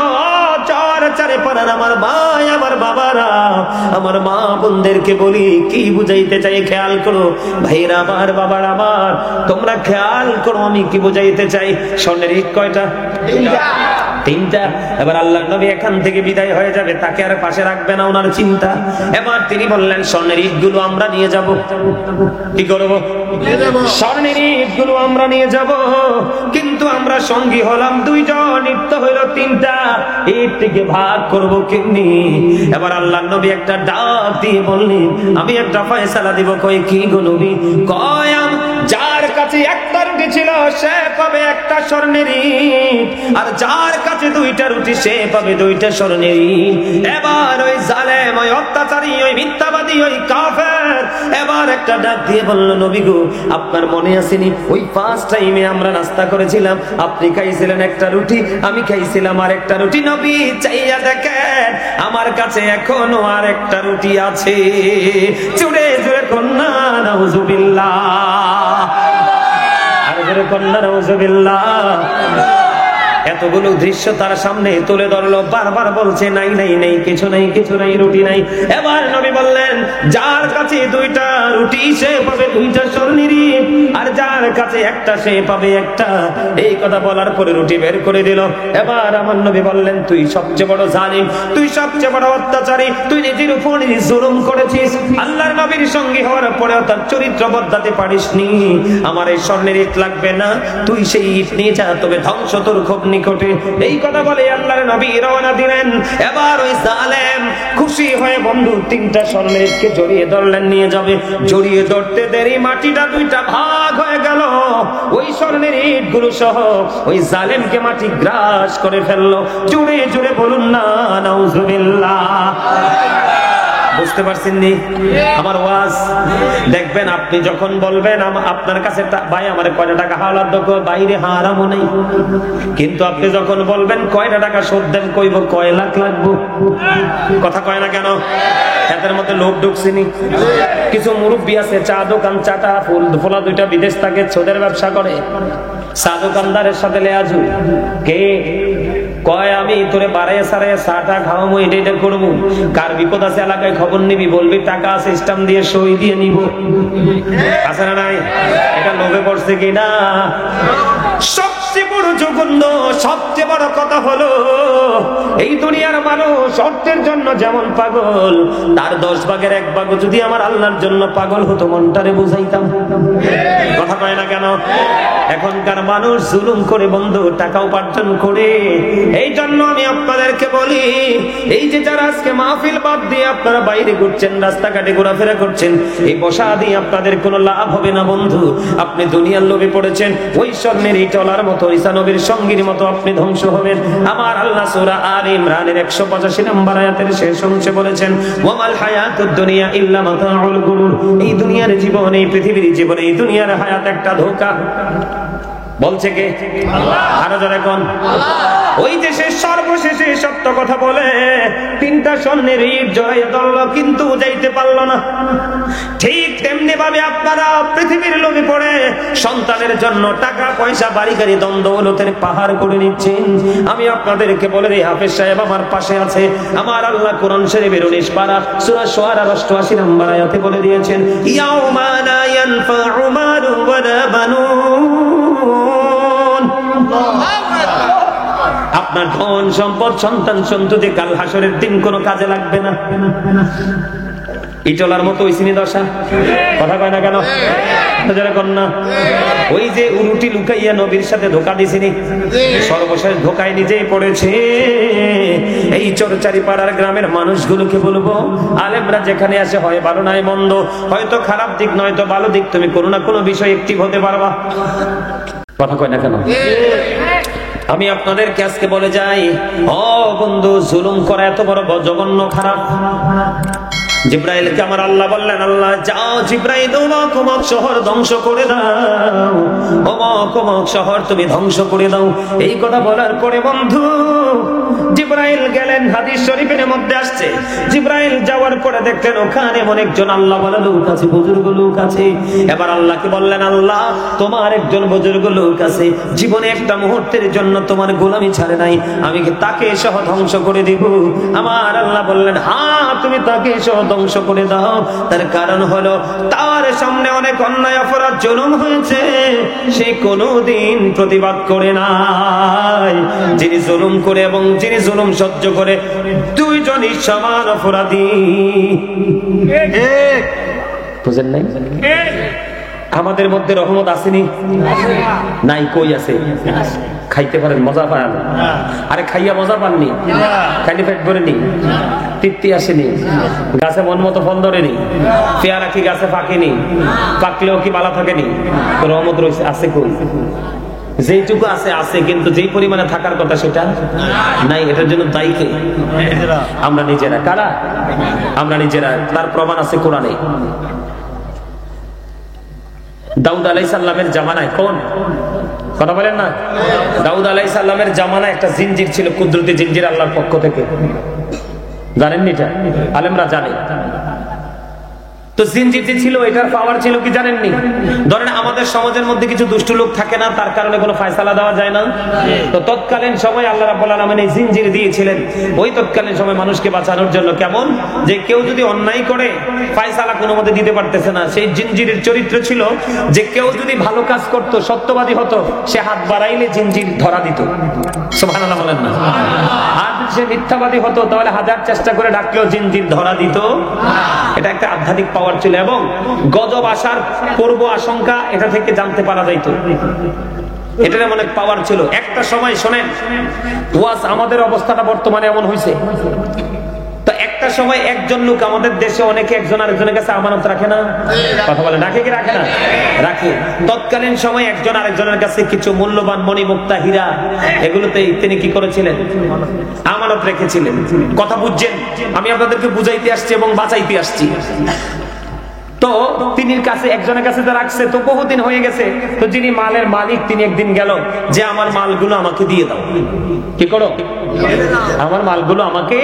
চারে পাড়ার আমার ভাই, আমার বাবারা, আমার মা বোনদেরকে বলি কি বুঝাইতে চাই খেয়াল করো। ভাইরা আমার, বাবার আমার, তোমরা খেয়াল করো আমি কি বুঝাইতে চাই। স্বর্ণের ইট কয়টা? 3টা। এবার আল্লাহর নবী এখান থেকে বিদায় হয়ে যাবে, তাকে আর পাশে রাখবে না, ওনার চিন্তা। এবার তিনি বললেন স্বর্ণের ইটগুলো আমরা নিয়ে যাব। কি করব? স্বর্ণের ইটগুলো আমরা নিয়ে যাব, কিন্তু আমরা সঙ্গী হলাম 2 জন, ইট তো হইল 3টা, ইট থেকে ভাগ করব কেমনি? এবার আল্লাহর নবী একটা ডাক দিয়ে বললেন আমি একটা ফয়সালা দিব। কই কি গো নবী? কয় যার কাছে একটা রুটি ছিল সে পাবে একটা স্বর্ণের ইট, আর যার কাছে 2টা রুটি সে পাবে 2টা স্বর্ণের ইট। এবার ওই জালেম, ওই অত্যাচারী, ওই মিথ্যাবাদী, ওই কাফের এবার একটা ডাক দিয়ে বলল নবী গো, আপনার মনে আসেনি ওই ফার্স্ট টাইমে আমরা নাস্তা করেছিলাম, আপনি খাইছিলেন একটা রুটি, আমি খাইছিলাম আর একটা রুটি। নবী চাইয়া দেখেন আমার কাছে এখনো আর একটা রুটি আছে। জুড়ে জুড়ে কন্যা নাউজুবিল্লাহ, আর জুড়ে কন্যা নাউজুবিল্লাহ। এতগুলো দৃশ্য তার সামনে তুলে ধরলো, বারবার বলছে নাই নাই নাই, কিছু নাই, কিছু নাই, রুটি নাই। এবার নবী বললেন যার কাছে 2টা রুটি সে পাবে 2টা স্বর্ণের ইট, আর যার কাছে একটা সে পাবে একটা। এই কথা বলার পরে রুটি বের করে দিল। এবার আমার নবী বললেন তুই সবচেয়ে বড় জালিম, তুই সবচেয়ে বড় অত্যাচারী, তুই নিজের উপর জুলুম করেছিস। আল্লাহর নবীর সঙ্গী হওয়ার পরেও তার চরিত্র বদলাতে পারিসনি। আমার এই স্বর্ণের ইট লাগবে না, তুই সেই ইট নিয়ে যা, তবে ধ্বংস তোর খুব নিকটে। এই কথা বলে আল্লাহর নবী রওনা দিলেন। এবার ওই জালেম খুশি হয়ে বন্ধু 3টা স্বর্ণের ইটকে জড়িয়ে ধরলেন, নিয়ে যাবে। জড়িয়ে ধরতে দেরি মাটিটা 2টা ভাগ হয়ে গেল। ওই স্বর্ণের ইটগুলো সহ ওই জালেমকে মাটি গ্রাস করে ফেললো। জুড়ে জুড়ে বলুন না নাউজুবিল্লাহ। বুঝতে পারছেন নি আমার ওয়াজ? দেখবেন আপনি যখন বলবেন আপনার কাছে ভাই আমার কয়টা টাকা হাওলাত দাও, বাইরে হারামও নেই। কিন্তু আপনি যখন বলবেন কয়টা টাকা শোধ দেন, কইব কয় লাখ লাগবো। কথা কয় না কেন? এদের মধ্যে লোক ঢুকছেনি। কিছু মুরব্বী আছে চা দোকান, চাটা ফোলা 2টা বিদেশ থাকে, ছোদের ব্যবসা করে। চা দোকানদারের সাথে লেয়াজু কে কয় আমি তোরে বাড়াইয়া সারাইয়া চাটা খাওয়াবো, এটা করবো। কার বিপদ আছে এলাকায় খবর নিবি, বলবি টাকা আছে স্টাম্প দিয়ে সই দিয়ে নিব। আছে না নাই? এটা লোভে পড়ছে কিনা? সবচেয়ে বড় জঘন্য, সবচেয়ে বড় কথা হলো এই দুনিয়ার মানুষ অর্থের জন্য যেমন পাগল, তার 10 ভাগের 1 ভাগ যদি আমার আল্লাহর জন্য পাগল হতো, মনটারে বুঝাইতাম। কথা কয় না কেন? এখনকার মানুষ জুলুম করে বন্ধু টাকা উপার্জন করে। এই জন্য আমি আপনাদেরকে বলি, এই যে যারা আজকে মাহফিল বাদ দিয়ে আপনারা বাইরে ঘুরছেন, রাস্তাঘাটে ঘোরাফেরা করছেন, এই বসা দিয়ে আপনাদের কোনো লাভ হবে না বন্ধু। আপনি দুনিয়ার লোভে পড়েছেন, ওই স্বর্ণের ইটলার মতো, ঈসা নবীর সঙ্গীর মতো আপনি ধ্বংস হবেন। আমার আল্লাহ সূরা আলে ইমরানের 185 নম্বর আয়াতের শেষ অংশে বলেছেন, ওয়ামাল হায়াতুদ দুনিয়া ইল্লা মাতাউল গুরুর। এই দুনিয়ার জীবন, এই পৃথিবীর জীবন, এই দুনিয়ার হায়াত একটা ধোঁকা। বলছে কে? আল্লাহ। আরো জোরে কোন? আল্লাহ। ওই দেশে সর্বশেষে সত্য কথা বলে 3টা স্বর্ণের ইট জড়াই ধরলো, কিন্তু যাইতে পারলো না। ঠিক তেমনি ভাবে আপনারা পৃথিবীর লোভে পড়ে সন্তানের জন্য টাকা পয়সা বাড়ি গাড়ি দ্বন্দ্বলতের পাহাড় করে নিচ্ছেন। আমি আপনাদেরকে বলে দিই, হাফেজ সাহেব আমার পাশে আছে, আমার আল্লাহ কোরআন শরীফের 19 পারা সূরা শুআরা 88 নম্বর আয়াতে বলে দিয়েছেন, ইয়াউমা লা ইয়ানফাউ মালু ওয়ালা বানুন। আপনার ধন সম্পদ সন্তান সন্ততি কাল হাসরের দিন কোনো কাজে লাগবে না। ইটলার মতো ওইসিনি দশা। কথা কয় না কেন? কন্যা ওই যে উরুটি লুকাইয়া নবীর সাথে ধোকা দিছিনি, সর্বশেষ ধোকায় নিজেই পড়েছে। এই চরচারি পাড়ার গ্রামের মানুষগুলোকে বলবো, আলেমরা যেখানে আসে হয় ভালো নাই মন্দ, হয়তো খারাপ দিক নয়তো ভালো দিক, তুমি কোনো না কোনো বিষয় অ্যাক্টিভ হতে পারবা। কথা কয় না কেন? আমি আপনাদেরকে আজকে বলে যাই, ও বন্ধু, জুলুম করা এত বড় জঘন্য খারাপ। জিব্রাইলকে আমার আল্লাহ বললেন, আল্লাহ যাও জিব্রাইল অমুক অমুক শহর ধ্বংস করে দাও, অমুক অমুক শহর তুমি ধ্বংস করে দাও। এই কথা বলার পরে বন্ধু জিব্রাইল গেলেন। হাদিস শরীফের মধ্যে আসছে, জিব্রাইল যাওয়ার পরে দেখলেন ওখানে এমন একজন আল্লাহ বলা লোক আছে, বুজুর্গ লোক আছে। এবার আল্লাহকে বললেন, আল্লাহ তোমার একজন বুজুর্গ লোক আছে, জীবনে একটা মুহূর্তের জন্য তোমার গোলামি ছাড়ে নাই, আমি কি তাকে সহ ধ্বংস করে দিব? আমার আল্লাহ বললেন, হ্যাঁ তুমি তাকে সহ ধ্বংস করে দাও। তার কারণ হলো তার সামনে অনেক অন্যায় অপরাধ জুলুম হয়েছে, সে কোনোদিন প্রতিবাদ করে নাই। যিনি জুলুম করে এবং যিনি জুলুম সহ্য করে, দুইজনই সমান অপরাধী। বুঝেন নাই? আমাদের মধ্যে রহমত আসেনি নাই? কই আছে? খাইতে পারেন, মজা পান? আরে খাইয়া মজা পাননি? খাইলে পেট ভরেনি? তৃপ্তি আসেনি? গাছে মন মতো ফল ধরেনি? পেয়ারা কি গাছে পাকেনি? পাকলেও কি বালা থাকেনি? রহমত রয়েছে, আছে কই? যেটুকু আছে আছে, কিন্তু যেই পরিমাণে থাকার কথা সেটা নাই। এটার জন্য দায়ী কে? আমরা নিজেরা। কারা? আমরা নিজেরা। তার প্রমাণ আছে কোরআনে। দাউদ আলাইহিস সালামের জামানায়, কোন কথা বলেন না, দাউদ আলাইহিস সালামের জামানায় একটা জিনজির ছিল, কুদরতি জিনজির, আল্লাহর পক্ষ থেকে। জানেননি এটা? আলেমরা জানে। তো জিনজির যে ছিল, এটার পাওয়ার ছিল কি জানেননি? ধরেন আমাদের সমাজের মধ্যে কিছু দুষ্ট লোক থাকে না, তার কারণে কোনো ফয়সালা দেওয়া যায় না। তো তৎকালীন সময় আল্লাহ রাব্বুল আলামিন এই জিনজির দিয়েছিলেন ওই তৎকালীন সময় মানুষকে বাঁচানোর জন্য। কেমন? যে কেউ যদি অন্যায় করে ফয়সালা কোনো মতে দিতে পারতেছে না, সেই জিনজিরের চরিত্র ছিল যে কেউ যদি ভালো কাজ করত, সত্যবাদী হতো, সে হাত বাড়াইলে জিনজির ধরা দিত। সুবহানাল্লাহ বলেন না? আর সে মিথ্যাবাদী হতো, তাহলে হাজার চেষ্টা করে ডাকলেও জিনজির ধরা দিত। এটা একটা আধ্যাত্মিক পাওয়ার ছিল, এবং গজব আসার পূর্ব আশঙ্কা এটা থেকে জানতে পারা যাইত। এটার এমন এক পাওয়ার ছিল। একটা সময় শোনেন, ওয়াজ আমাদের অবস্থাটা বর্তমানে এমন হয়েছে, তো একটা সময় একজন লোক আমাদের দেশে অনেকে একজন আরেকজনের কাছে আমানত রাখে না, কথা বলে, রাখে কি রাখে না? রাখে। তৎকালীন সময় একজন আরেকজনের কাছে কিছু মূল্যবান মণিমুক্তা, হীরা, এগুলোতে তিনি কি করেছিলেন? আমানত রেখেছিলেন। কথা বুঝছেন? আমি আপনাদেরকে বুঝাইতে আসছি এবং বাঁচাইতে আসছি। তো তিনি কাছে একজনের কাছে তো রাখছে, তো বহুদিন হয়ে গেছে। তো যিনি মালের মালিক তিনি একদিন গেল যে আমার মালগুলো আমাকে দিয়ে দাও। কি করো? আমার মালগুলো আমাকে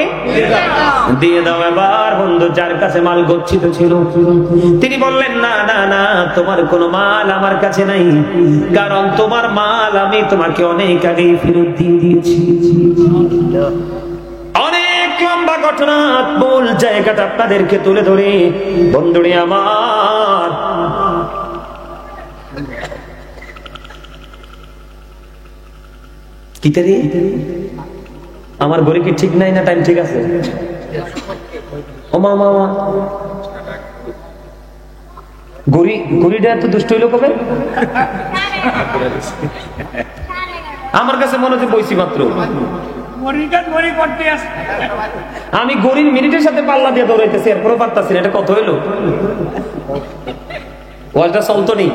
দিয়ে দাও। এবার বন্ধু যার কাছে মাল গচ্ছিত ছিল তিনি বললেন, না না না, তোমার কোনো মাল আমার কাছে নাই, কারণ তোমার মাল আমি তোমাকে অনেক আগেই ফেরত দিয়ে দিয়েছি। অনেক লম্বা ঘটনা, মূল জায়গাটা আপনাদেরকে তুলে ধরে বন্ধুরে আমার, কিতারে আমার ঘড়ি কি ঠিক নাই না টাইম ঠিক আছে? ও মামা, ঘড়িটা এত দুষ্ট হইলো কবে? আমার কাছে মনে হচ্ছে বইছি মাত্র। আমি গরিব মিনিটের সাথে পাল্লা দিয়ে দৌড়াইতেছি, এরপরও পারতাছি না। এটা কত হইলো? ওয়াজটা চলতো নি?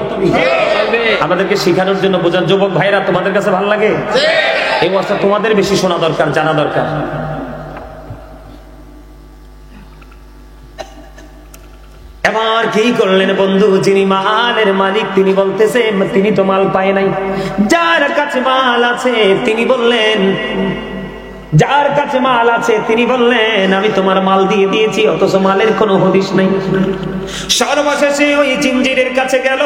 আমাদেরকে শিখানোর জন্য, বোঝার। যুবক ভাইরা, তোমাদের কাছে ভালো লাগে? এই ওয়াজটা তোমাদের বেশি শোনা দরকার, জানা দরকার। এবার কি করলেন বন্ধু, যিনি মালের মালিক তিনি বলতেছে তিনি তো মাল পায় নাই। যার কাছে মাল আছে তিনি বললেন, যার কাছে মাল আছে তিনি বললেন আমি তোমার মাল দিয়ে দিয়েছি, অথচ মালের কোনো হদিশ নাই। সর্বশেষে ওই জিঞ্জিরের কাছে গেল,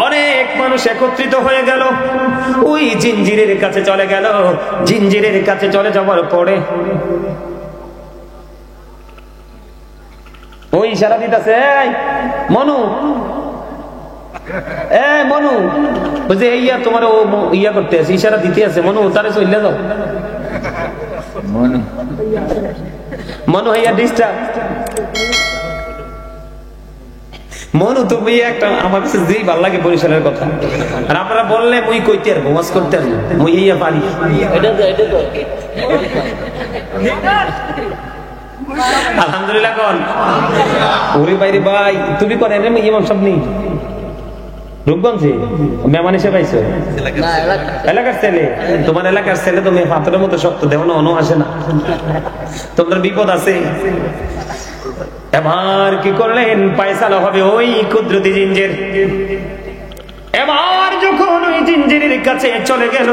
অনেক মানুষ একত্রিত হয়ে গেল, ওই জিঞ্জিরের কাছে চলে গেল। জিঞ্জিরের কাছে চলে যাওয়ার পরে ওই ইশারা দিতেছে, মনু, মনু, বুঝে ইয়া তোমার ও ইয়া করতে আছে, ইশারা দিতে আছে, মনু তারে চলে যাও। মনু হইয়া ডিস্টার্ব। মনু তুমি একটা আমার কাছে যেই ভালো লাগে বরিশালের কথা, আর আপনারা বললে মুই কইতে আর বোমাস করতে আর মুই ইয়া পারি। আলহামদুলিল্লাহ কোন ওরে বাইরে ভাই তুমি করেন রে ইমাম সাহেব নেই রূপগঞ্জে মেহমান হিসেবে আইছো? এলাকার ছেলে, তোমার এলাকার ছেলে তুমি হাতের মতো শক্ত, দেহ না অন আসে না, তোমার বিপদ আছে। এবার কি করলেন, পায়সালা হবে ওই কুদরতি জিঞ্জির। এবার যখন ওই জিঞ্জিরের কাছে চলে গেল,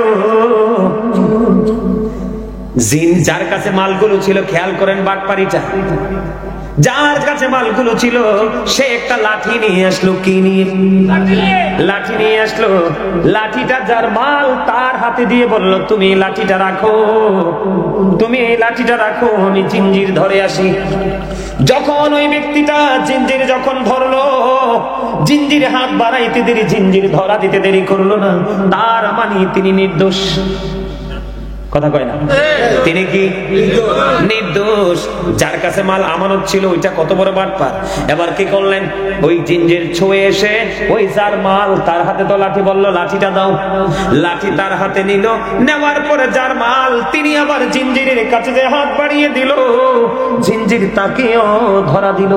জিন যার কাছে মালগুলো ছিল, খেয়াল করেন বাটপাড়িটা, যার কাছে মালগুলো ছিল সে একটা লাঠি নিয়ে আসলো। কি নিয়ে? লাঠি নিয়ে আসলো। লাঠিটা যার মাল তার হাতে দিয়ে বলল তুমি এই লাঠিটা রাখো, তুমি এই লাঠিটা রাখো, আমি জিঞ্জির ধরে আসি। যখন ওই ব্যক্তিটা জিঞ্জির যখন ধরলো, জিঞ্জির হাত বাড়াইতে দেরি, জিঞ্জির ধরা দিতে দেরি করলো না, তার মানে তিনি নির্দোষ। কথা কয় না? তিনি কি নির্দোষ? যার কাছে মাল আমানত ছিল ওইটা কত বড় বাটপার। এবার কি করলেন, ওই জিঞ্জির ছুঁয়ে এসে ওই যার মাল তার হাতে তো লাঠি, বলল লাঠিটা দাও। লাঠি তার হাতে নিল, নেওয়ার পরে যার মাল তিনি আবার জিঞ্জিরের কাছে যে হাত বাড়িয়ে দিল, জিঞ্জির তাকেও ধরা দিল।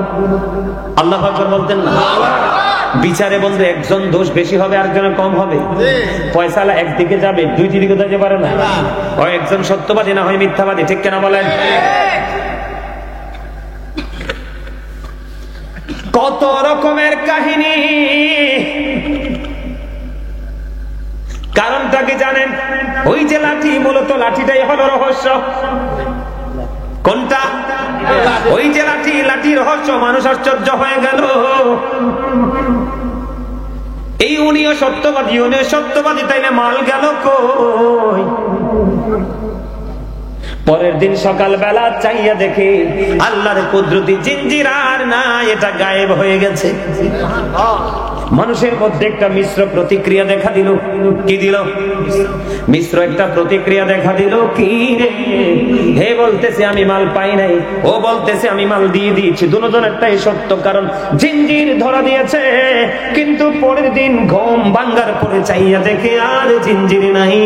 আল্লাহু আকবার বলতেন না? বিচারে বলতে একজন দোষ বেশি হবে আরেকজনের কম হবে, পয়সালা একদিকে যাবে, দুই দিকে যেতে পারে না। হয় একজন সত্যবাদী না হয় মিথ্যাবাদী, ঠিক কেনা বলেন? কত রকমের কাহিনী। কারণটা কি জানেন? ওই যে লাঠি, মূলত লাঠিটাই হলো রহস্য। কোনটা? ওই যে লাঠি, লাঠি রহস্য। মানুষ আশ্চর্য হয়ে গেল, এই উনিও সত্যবাদী, উনিও সত্যবাদী, তাইলে মাল গেল কই? পরের দিন সকালবেলা চাইয়া দেখে আল্লাহর কুদরতি জিঞ্জির আর না, এটা গায়েব হয়ে গেছে। মানুষের মধ্যে একটা মিশ্র প্রতিক্রিয়া দেখা দিল। কি দিল? মিশ্র একটা প্রতিক্রিয়া দেখা দিল। কি রে? হে বলতেছে আমি মাল পাই নাই, ও বলতেছে আমি মাল দিয়ে দিয়েছি। দুজনেরটাই সত্য, কারণ জিঞ্জির ধরা দিয়েছে, কিন্তু পরের দিন ঘুম ভাঙ্গার পরে চাইয়া দেখে আর জিঞ্জির নাই।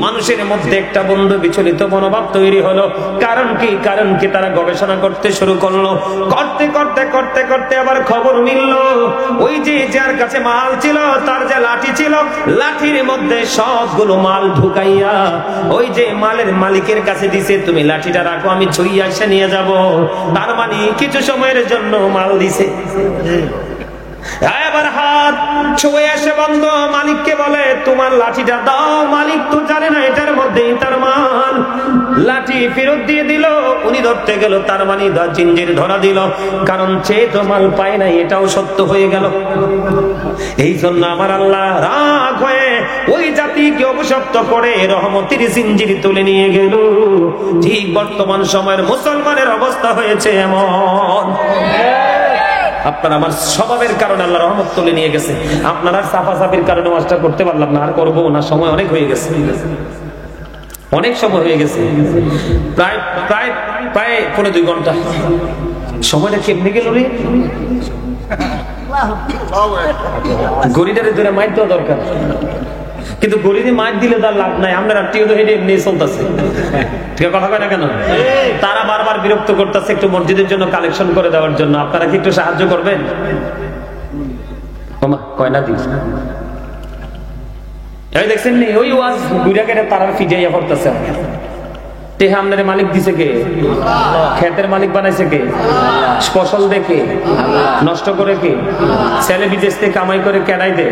মানুষের মধ্যে একটা বন্ধু বিচলিত মনোভাব তৈরি হলো। কারণ কি? কারণ কি? তারা গবেষণা করতে শুরু করলো। করতে করতে করতে করতে আবার খবর মিলল, ওই যে যার কাছে মাল ছিল, তার যে লাঠি ছিল, লাঠির মধ্যে সবগুলো মাল ঢুকাইয়া ওই যে মালের মালিকের কাছে দিছে, তুমি লাঠিটা রাখো, আমি ছুঁইয়া এসে নিয়ে যাব। তার মানে কিছু সময়ের জন্য মাল দিছে। এবার হাত ছুঁয়ে এসে বন্ধ মালিককে বলে, তোমার লাঠিটা দাও। মালিক তো জানে না এটার মধ্যে তার মাল। লাঠি ফেরত দিয়ে দিল। উনি ধরতে গেল, তার মানে জিঞ্জির ধরা দিল, কারণ সে তো মাল পায় নাই, এটাও সত্য হয়ে গেল। এই জন্য আমার আল্লাহ রাগ হয়ে ওই জাতিকে অভিশপ্ত করে রহমতের জিঞ্জির তুলে নিয়ে গেল। ঠিক বর্তমান সময়ের মুসলমানের অবস্থা হয়েছে এমন। আপনার আমার স্বভাবের কারণে আল্লাহ রহমত তুলে নিয়ে গেছে। আপনারা সাফাসাফির কারণে ওয়াজটা করতে পারলাম না, আর করবো না, সময় অনেক হয়ে গেছে, অনেক সময় হয়ে গেছে, প্রায় প্রায় প্রায় 1.5 ঘন্টা। সময়টা কেমনে গেল রে? গরিটারে ধরে মাইর দেওয়া দরকার, কিন্তু গরিবে মাইর দিলে তার লাভ নাই। আমরা রাত্রিও তো হেঁটে এমনি চলতেছে, ঠিক কথা কয় না কেন? তারা বারবার বিরক্ত করতেছে একটু মসজিদের জন্য কালেকশন করে দেওয়ার জন্য। আপনারা কি একটু সাহায্য করবেন? কয় না দিন দেখছেন নি ওই ওয়াজ ঘুরে কেটে তারা ফিজাইয়া পড়তেছে। আপনার মালিক দিছে কে? ক্ষেতের মালিক বানাইছে কে? ফসল দেখে নষ্ট করে কে? ছেলে বিদেশ থেকে কামাই করে কেনাই দে।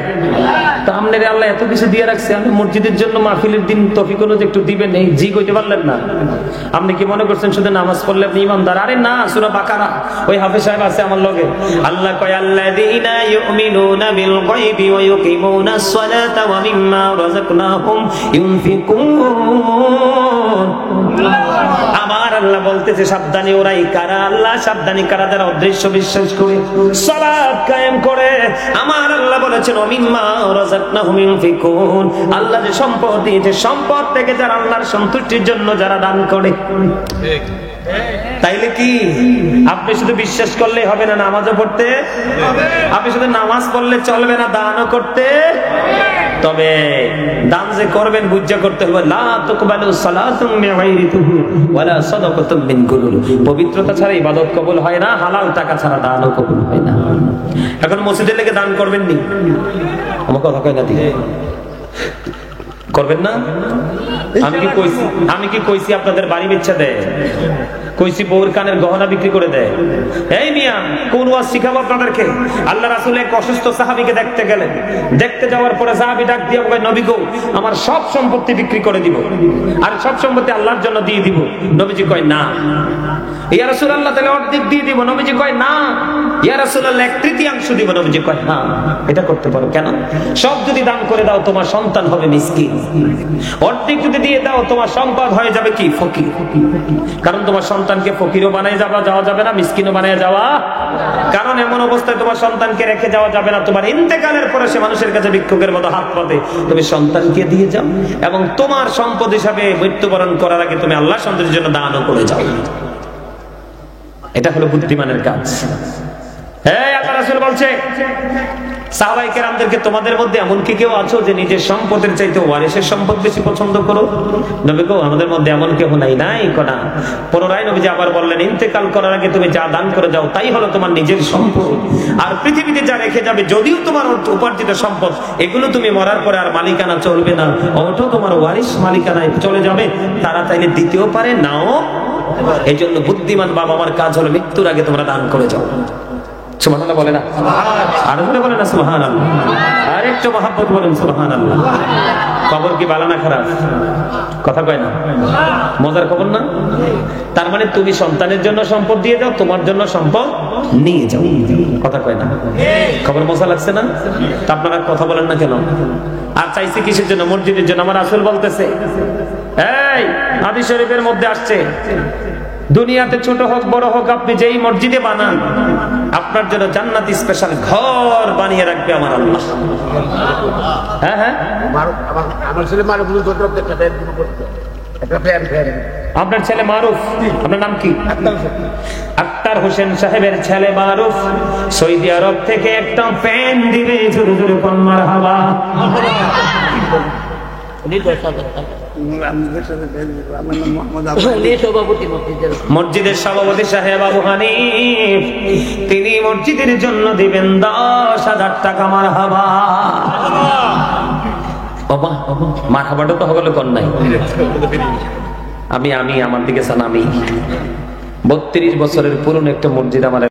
তা আপনার আল্লাহ এত কিছু দিয়ে রাখছে, আপনি মসজিদের জন্য মাহফিলের দিন তফিক অনুযায়ী একটু দিবেন, এই জি কইতে পারলেন না। আপনি কি মনে করছেন শুধু নামাজ পড়লে আপনি ইমানদার? আরে না, সূরা বাকারা ওই হাফেজ সাহেব আছে আমার লগে। আল্লাহ কয় আল্লাযীনা ইউমিনুনা বিল গায়বি ওয়া ইউকিমুনাস সালাতা ওয়া মিম্মা রাযাকনাহুম ইউনফিকুন। আমার আল্লাহ বলতেছে সাবধানী ওরাই কারা? আল্লাহ সাবধানী কারা? যারা অদৃশ্য বিশ্বাস করে সালাত কায়েম করে। আমার আল্লাহ বলেছেন ওমিম্মা রাযাকনাহুম ইউনফিকুন। আল্লাহ যে সম্পদ দিয়েছে, সম্পদ থেকে যারা আল্লাহর সন্তুষ্টির জন্য যারা দান করে। ঠিক। তাইলে কি আপনি শুধু বিশ্বাস করলেই হবে না, নামাজও পড়তে হবে। আপনি শুধু নামাজ পড়লে চলবে না, দানও করতে তবে দান যে করবেন বুঝা করতে হবে। লা তুকবালু সালাতুম বিগাইরি তুহুর ওয়ালা সাদাকাতুম মিন গুলুল। পবিত্রতা ছাড়া ইবাদত কবুল হয় না, হালাল টাকা ছাড়া দানও কবুল হয় না। এখন মসজিদের লেগে দান করবেন নি? আমার কথা কয় না দিই করবেন না? আমি কি কইছি আপনাদের বাড়ি বেচা দেয়? কইছি বউর কানের গহনা বিক্রি করে দেয়? এই মিয়া কোন ওয়াজ শিখাবো আপনাদেরকে? আল্লাহ রাসূল এক অসুস্থ সাহাবীকে দেখতে গেলেন। দেখতে যাওয়ার পরে সাহাবী ডাক দিয়ে বলে, নবী গো, আমার সব সম্পত্তি বিক্রি করে দিব, আর সব সম্পত্তি আল্লাহর জন্য দিয়ে দিব। নবীজি কয় না। ইয়া রাসূলুল্লাহ, তাহলে অর্ধেক দিয়ে দিব। নবীজি কয় না। ইয়া রাসূলুল্লাহ, 1/3 দিব। নবীজি কয় না, এটা করতে পারো কেন? সব যদি দান করে দাও তোমার সন্তান হবে মিসকিন, অর্ধেক যদি দিয়ে দাও তোমার সম্পদ হয়ে যাবে কি ফকির। কারণ তোমার সন্তানকে ফকিরও বানায় যাওয়া যাবে না, মিসকিনও বানায় যাওয়া। কারণ এমন অবস্থায় তোমার সন্তানকে রেখে যাওয়া যাবে না, তোমার ইন্তেকালের পরে সে মানুষের কাছে ভিক্ষুকের মতো হাত পাতে। তুমি সন্তানকে দিয়ে যাও এবং তোমার সম্পদ হিসাবে মৃত্যুবরণ করার আগে তুমি আল্লাহ সন্তুষ্টির জন্য দানও করে যাও। এটা হলো বুদ্ধিমানের কাজ। হ্যাঁ, আল্লাহ রাসূল বলছে সাহাবায়ে কেরামদেরকে, তোমাদের মধ্যে এমন কি কেউ আছো যে নিজের সম্পদের চাইতে ওয়ারিসের সম্পদ বেশি পছন্দ করো? নবী গো, আমাদের মধ্যে এমন কেউ নাই কোনা। পুনরায় নবীজি আবার বললেন, ইন্তেকাল করার আগে তুমি যা দান করে যাও তাই হলো তোমার নিজের সম্পদ। আর পৃথিবীতে যা রেখে যাবে, যদিও তোমার উপার্জিত সম্পদ, এগুলো তুমি মরার পরে আর মালিকানা চলবে না, ওটাও তোমার ওয়ারিস মালিকানায় চলে যাবে। তারা তাইলে দিতেও পারে, নাও। এই জন্য বুদ্ধিমান বাবা মার কাজ হলো মৃত্যুর আগে তোমরা দান করে যাও। সুবহানাল্লাহ বলে না? আরো জোরে বলে না সুবহানাল্লাহ? আর একটু মহব্বত বলেন সুবহানাল্লাহ। খবর কি ভালো না খারাপ? কথা কয় না? মজার খবর না? তার মানে তুমি সন্তানের জন্য সম্পদ দিয়ে দাও, তোমার জন্য সম্পদ নিয়ে যাও। কথা কয় না? খবর মজা লাগছে না? তা আপনারা কথা বলেন না কেন? আর চাইছে কিসের জন্য? মসজিদের জন্য। আমার রাসূল বলতেছে, এই হাদিস শরীফের মধ্যে আসছে, দুনিয়াতে ছোট হোক বড় হোক, আপনি যেই মসজিদে বানান, আপনার জন্য জান্নাতি স্পেশাল ঘর বানিয়ে রাখবে আমার আল্লাহ। হ্যাঁ হ্যাঁ, আমার ছেলে মারুফ আপনার ছেলে মারুফ, আপনার নাম কি? আক্তার হোসেন সাহেবের ছেলে মারুফ সৌদি আরব থেকে একটা ফ্যান দিবে। জোরে জোরে কোন মারহাবা। মসজিদের সভাপতি সাহেব আবু হানিফ, তিনি মসজিদের জন্য দিবেন 10,000 টাকা। মারহাবা। বাবা মারহাবাটা তো হলো কোন নাই। আমি আমার দিকে চান। আমি 32 বছরের পুরনো একটা মসজিদ আমার